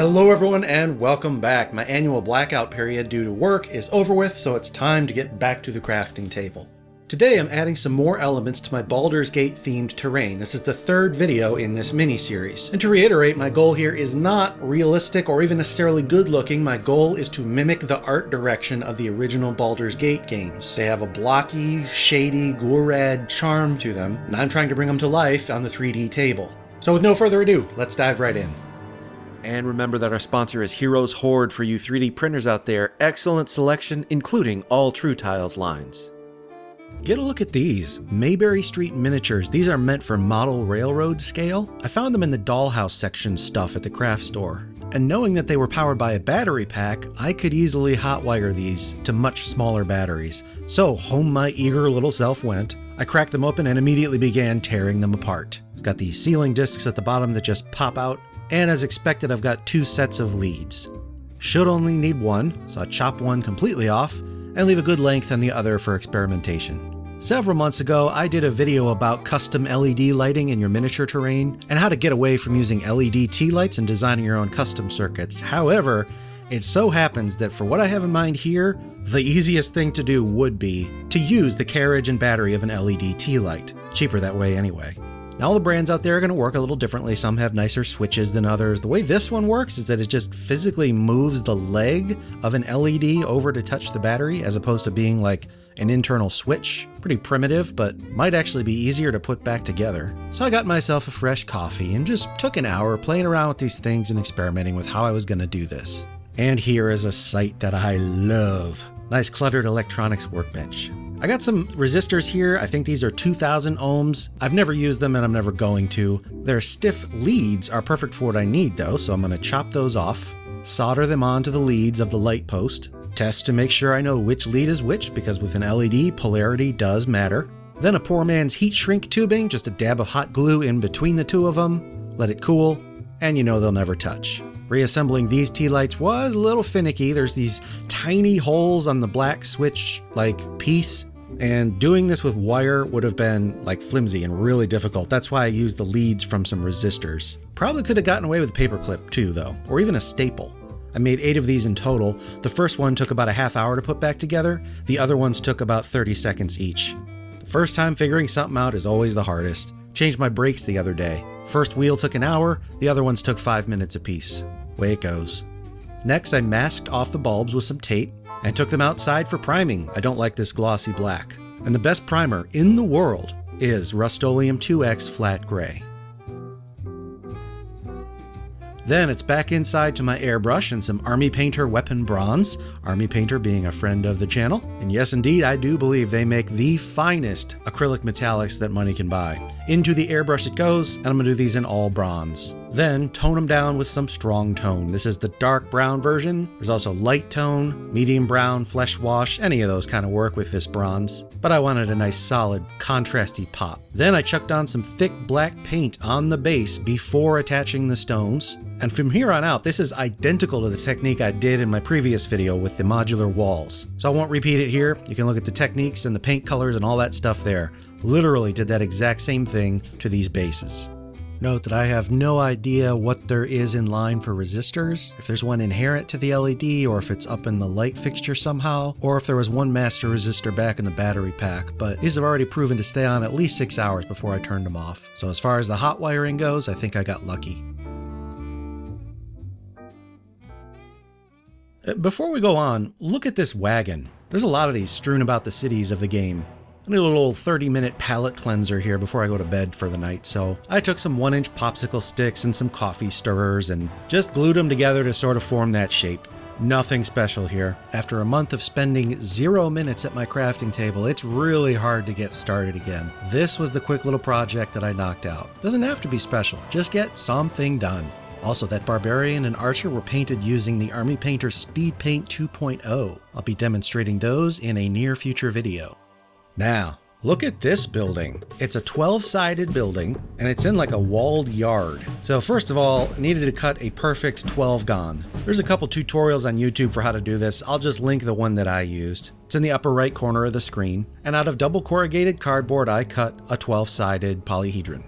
Hello everyone and welcome back. My annual blackout period due to work is over with, so it's time to get back to the crafting table. Today I'm adding some more elements to my Baldur's Gate themed terrain. This is the third video in this mini-series. And to reiterate, my goal here is not realistic or even necessarily good looking. My goal is to mimic the art direction of the original Baldur's Gate games. They have a blocky, shady, Gurad charm to them, and I'm trying to bring them to life on the 3D table. So with no further ado, let's dive right in. And remember that our sponsor is Heroes Horde for you 3D printers out there. Excellent selection, including all True Tiles lines. Get a look at these, Mayberry Street miniatures. These are meant for model railroad scale. I found them in the dollhouse section stuff at the craft store. And knowing that they were powered by a battery pack, I could easily hotwire these to much smaller batteries. So home my eager little self went. I cracked them open and immediately began tearing them apart. It's got these sealing discs at the bottom that just pop out. And as expected, I've got two sets of leads. Should only need one, so I chop one completely off and leave a good length on the other for experimentation. Several months ago, I did a video about custom LED lighting in your miniature terrain and how to get away from using LED tea lights and designing your own custom circuits. However, it so happens that for what I have in mind here, the easiest thing to do would be to use the carriage and battery of an LED tea light. Cheaper that way anyway. Now all the brands out there are going to work a little differently. Some have nicer switches than others. The way this one works is that it just physically moves the leg of an LED over to touch the battery as opposed to being like an internal switch. Pretty primitive, but might actually be easier to put back together. So I got myself a fresh coffee and just took an hour playing around with these things and experimenting with how I was going to do this. And here is a sight that I love. Nice cluttered electronics workbench. I got some resistors here. I think these are 2000 ohms. I've never used them and I'm never going to. Their stiff leads are perfect for what I need though, so I'm going to chop those off, solder them onto the leads of the light post, test to make sure I know which lead is which, because with an LED, polarity does matter. Then a poor man's heat shrink tubing, just a dab of hot glue in between the two of them, let it cool, and you know they'll never touch. Reassembling these tea lights was a little finicky. There's these tiny holes on the black switch piece. And doing this with wire would have been flimsy and really difficult. That's why I used the leads from some resistors. Probably could have gotten away with a paperclip too though, or even a staple. I made 8 of these in total. The first one took about a half hour to put back together. The other ones took about 30 seconds each. The first time figuring something out is always the hardest. Changed my brakes the other day. First wheel took an hour, the other ones took 5 minutes apiece. Way it goes. Next, I masked off the bulbs with some tape and took them outside for priming. I don't like this glossy black. And the best primer in the world is Rust-Oleum 2X Flat Gray. Then it's back inside to my airbrush and some Army Painter Weapon Bronze, Army Painter being a friend of the channel. And yes, indeed, I do believe they make the finest acrylic metallics that money can buy. Into the airbrush it goes, and I'm gonna do these in all bronze. Then tone them down with some strong tone. This is the dark brown version. There's also light tone, medium brown, flesh wash, any of those kind of work with this bronze. But I wanted a nice solid contrasty pop. Then I chucked on some thick black paint on the base before attaching the stones. And from here on out, this is identical to the technique I did in my previous video with the modular walls. So I won't repeat it here. You can look at the techniques and the paint colors and all that stuff there. Literally did that exact same thing to these bases. Note that I have no idea what there is in line for resistors, if there's one inherent to the LED, or if it's up in the light fixture somehow, or if there was one master resistor back in the battery pack, but these have already proven to stay on at least 6 hours before I turned them off. So as far as the hot wiring goes, I think I got lucky. Before we go on, look at this wagon. There's a lot of these strewn about the cities of the game. I need a little 30-minute palate cleanser here before I go to bed for the night, so I took some 1-inch popsicle sticks and some coffee stirrers and just glued them together to sort of form that shape. Nothing special here. After a month of spending 0 minutes at my crafting table, it's really hard to get started again. This was the quick little project that I knocked out. Doesn't have to be special, just get something done. Also, that Barbarian and Archer were painted using the Army Painter Speed Paint 2.0. I'll be demonstrating those in a near future video. Now, look at this building. It's a 12-sided building, and it's in a walled yard. So first of all, I needed to cut a perfect 12-gon. There's a couple tutorials on YouTube for how to do this. I'll just link the one that I used. It's in the upper right corner of the screen. And out of double corrugated cardboard, I cut a 12-sided polyhedron.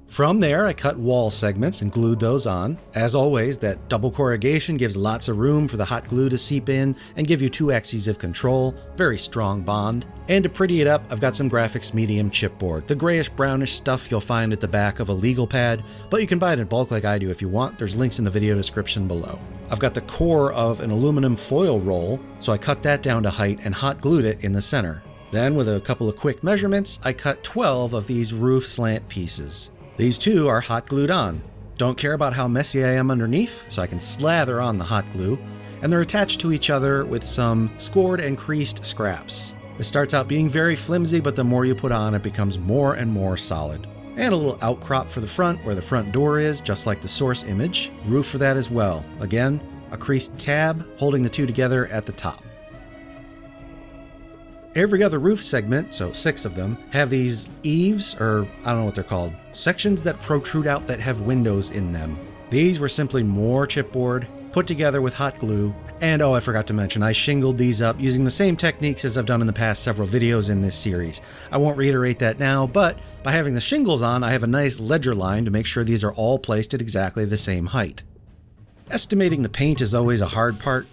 From there, I cut wall segments and glued those on. As always, that double corrugation gives lots of room for the hot glue to seep in and give you 2 axes of control, very strong bond. And to pretty it up, I've got some graphics medium chipboard, the grayish-brownish stuff you'll find at the back of a legal pad, but you can buy it in bulk like I do if you want. There's links in the video description below. I've got the core of an aluminum foil roll, so I cut that down to height and hot glued it in the center. Then, with a couple of quick measurements, I cut 12 of these roof slant pieces. These 2 are hot glued on. Don't care about how messy I am underneath, so I can slather on the hot glue, and they're attached to each other with some scored and creased scraps. This starts out being very flimsy, but the more you put on, it becomes more and more solid. And a little outcrop for the front where the front door is, just like the source image. Roof for that as well. Again, a creased tab holding the 2 together at the top. Every other roof segment, so 6 of them, have these eaves, or I don't know what they're called, sections that protrude out that have windows in them. These were simply more chipboard, put together with hot glue, and oh, I forgot to mention, I shingled these up using the same techniques as I've done in the past several videos in this series. I won't reiterate that now, but by having the shingles on, I have a nice ledger line to make sure these are all placed at exactly the same height. Estimating the paint is always a hard part.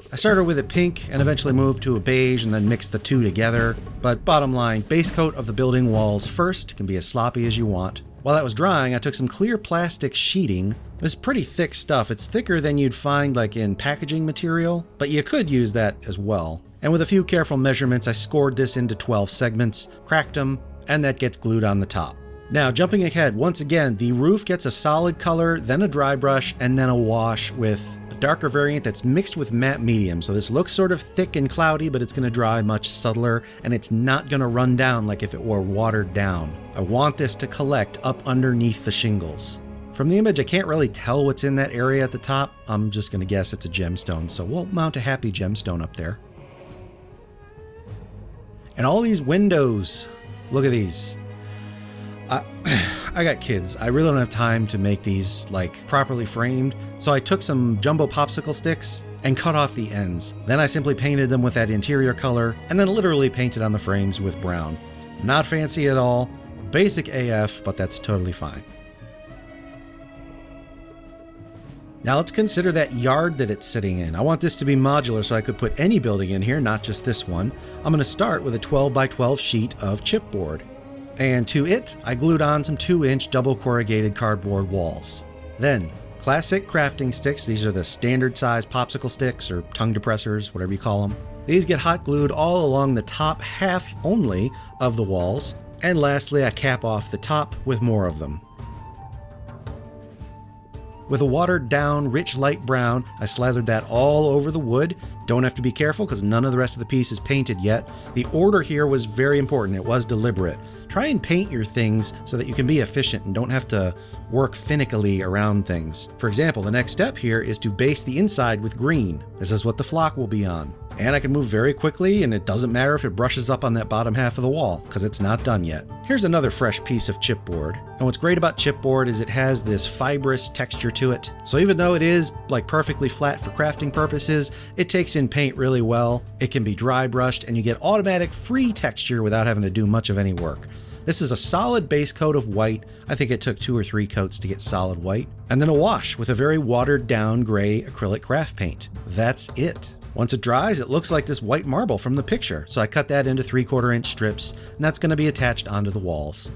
I started with a pink and eventually moved to a beige and then mixed the 2 together. But bottom line, base coat of the building walls first, can be as sloppy as you want. While that was drying, I took some clear plastic sheeting. This is pretty thick stuff. It's thicker than you'd find like in packaging material, but you could use that as well. And with a few careful measurements, I scored this into 12 segments, cracked them, and that gets glued on the top. Now, jumping ahead, once again, the roof gets a solid color, then a dry brush, and then a wash with a darker variant that's mixed with matte medium. So this looks sort of thick and cloudy, but it's going to dry much subtler, and it's not going to run down like if it were watered down. I want this to collect up underneath the shingles. From the image, I can't really tell what's in that area at the top. I'm just going to guess it's a gemstone, so we'll mount a happy gemstone up there. And all these windows, look at these. I got kids. I really don't have time to make these like properly framed, so I took some jumbo popsicle sticks and cut off the ends. Then I simply painted them with that interior color and then literally painted on the frames with brown. Not fancy at all, basic AF, but that's totally fine. Now let's consider that yard that it's sitting in. I want this to be modular so I could put any building in here, not just this one. I'm going to start with a 12 by 12 sheet of chipboard. And to it, I glued on some 2-inch double corrugated cardboard walls. Then, classic crafting sticks. These are the standard size popsicle sticks or tongue depressors, whatever you call them. These get hot glued all along the top half only of the walls. And lastly, I cap off the top with more of them. With a watered down, rich light brown, I slathered that all over the wood. Don't have to be careful because none of the rest of the piece is painted yet. The order here was very important. It was deliberate. Try and paint your things so that you can be efficient and don't have to work finically around things. For example, the next step here is to base the inside with green. This is what the flock will be on. And I can move very quickly, and it doesn't matter if it brushes up on that bottom half of the wall, because it's not done yet. Here's another fresh piece of chipboard. And what's great about chipboard is it has this fibrous texture to it. So even though it is like perfectly flat for crafting purposes, it takes in paint really well. It can be dry brushed, and you get automatic free texture without having to do much of any work. This is a solid base coat of white. I think it took 2 or 3 coats to get solid white. And then a wash with a very watered down gray acrylic craft paint. That's it. Once it dries, it looks like this white marble from the picture, so I cut that into 3/4 inch strips, and that's going to be attached onto the walls.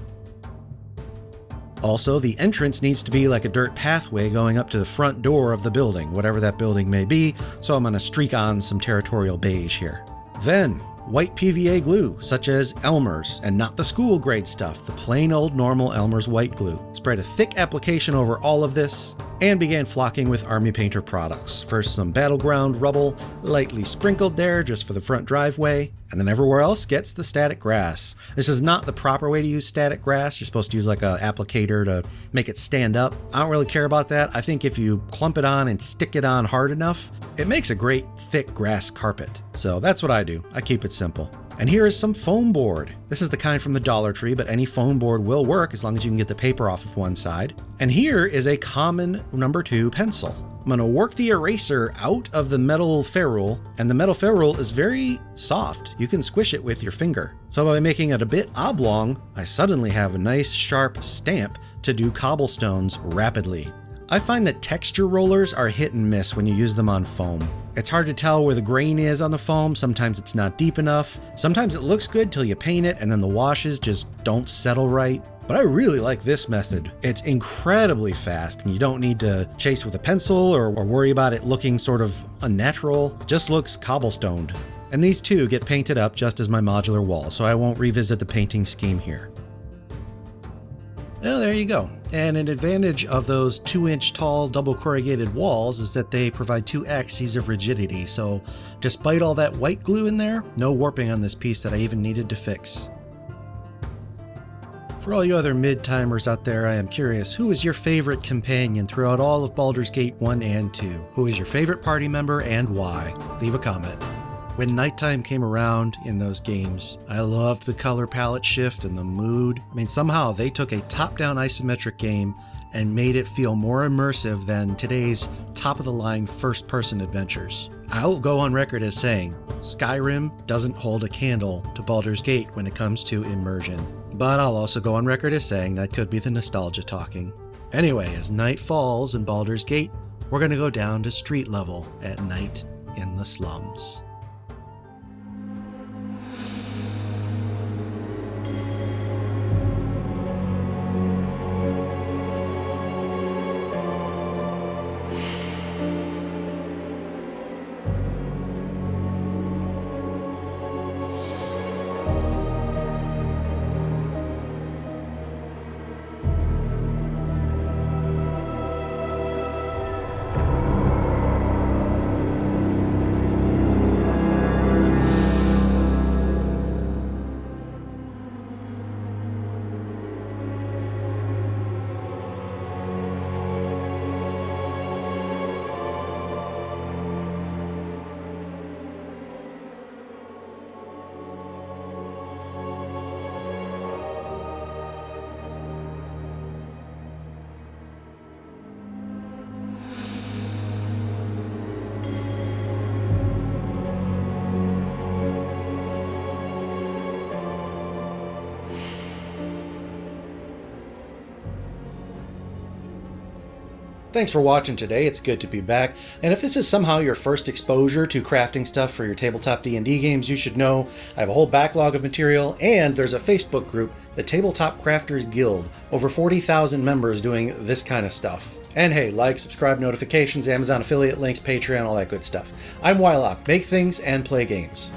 Also, the entrance needs to be like a dirt pathway going up to the front door of the building, whatever that building may be, so I'm going to streak on some territorial beige here. Then, white PVA glue, such as Elmer's, and not the school grade stuff, the plain old normal Elmer's white glue. Spread a thick application over all of this, and began flocking with Army Painter products. First some Battleground rubble, lightly sprinkled there just for the front driveway, and then everywhere else gets the static grass. This is not the proper way to use static grass. You're supposed to use like an applicator to make it stand up. I don't really care about that. I think if you clump it on and stick it on hard enough, it makes a great thick grass carpet. So that's what I do. I keep it simple. And here is some foam board. This is the kind from the Dollar Tree, but any foam board will work as long as you can get the paper off of one side. And here is a common number 2 pencil. I'm going to work the eraser out of the metal ferrule, and the metal ferrule is very soft. You can squish it with your finger. So by making it a bit oblong, I suddenly have a nice sharp stamp to do cobblestones rapidly. I find that texture rollers are hit and miss when you use them on foam. It's hard to tell where the grain is on the foam. Sometimes it's not deep enough. Sometimes it looks good till you paint it and then the washes just don't settle right. But I really like this method. It's incredibly fast and you don't need to chase with a pencil or worry about it looking sort of unnatural. It just looks cobblestoned. And these two get painted up just as my modular wall, so I won't revisit the painting scheme here. Oh, there you go. And an advantage of those 2-inch tall double corrugated walls is that they provide 2 axes of rigidity. So despite all that white glue in there, no warping on this piece that I even needed to fix. For all you other mid-timers out there, I am curious, who is your favorite companion throughout all of Baldur's Gate 1 and 2? Who is your favorite party member and why? Leave a comment. When nighttime came around in those games, I loved the color palette shift and the mood. I mean, somehow they took a top-down isometric game and made it feel more immersive than today's top-of-the-line first-person adventures. I'll go on record as saying, Skyrim doesn't hold a candle to Baldur's Gate when it comes to immersion. But I'll also go on record as saying that could be the nostalgia talking. Anyway, as night falls in Baldur's Gate, we're going to go down to street level at night in the slums. Thanks for watching today, it's good to be back, and if this is somehow your first exposure to crafting stuff for your tabletop D&D games, you should know I have a whole backlog of material, and there's a Facebook group, the Tabletop Crafters Guild, over 40,000 members doing this kind of stuff. And hey, like, subscribe, notifications, Amazon affiliate links, Patreon, all that good stuff. I'm Wylock, make things and play games.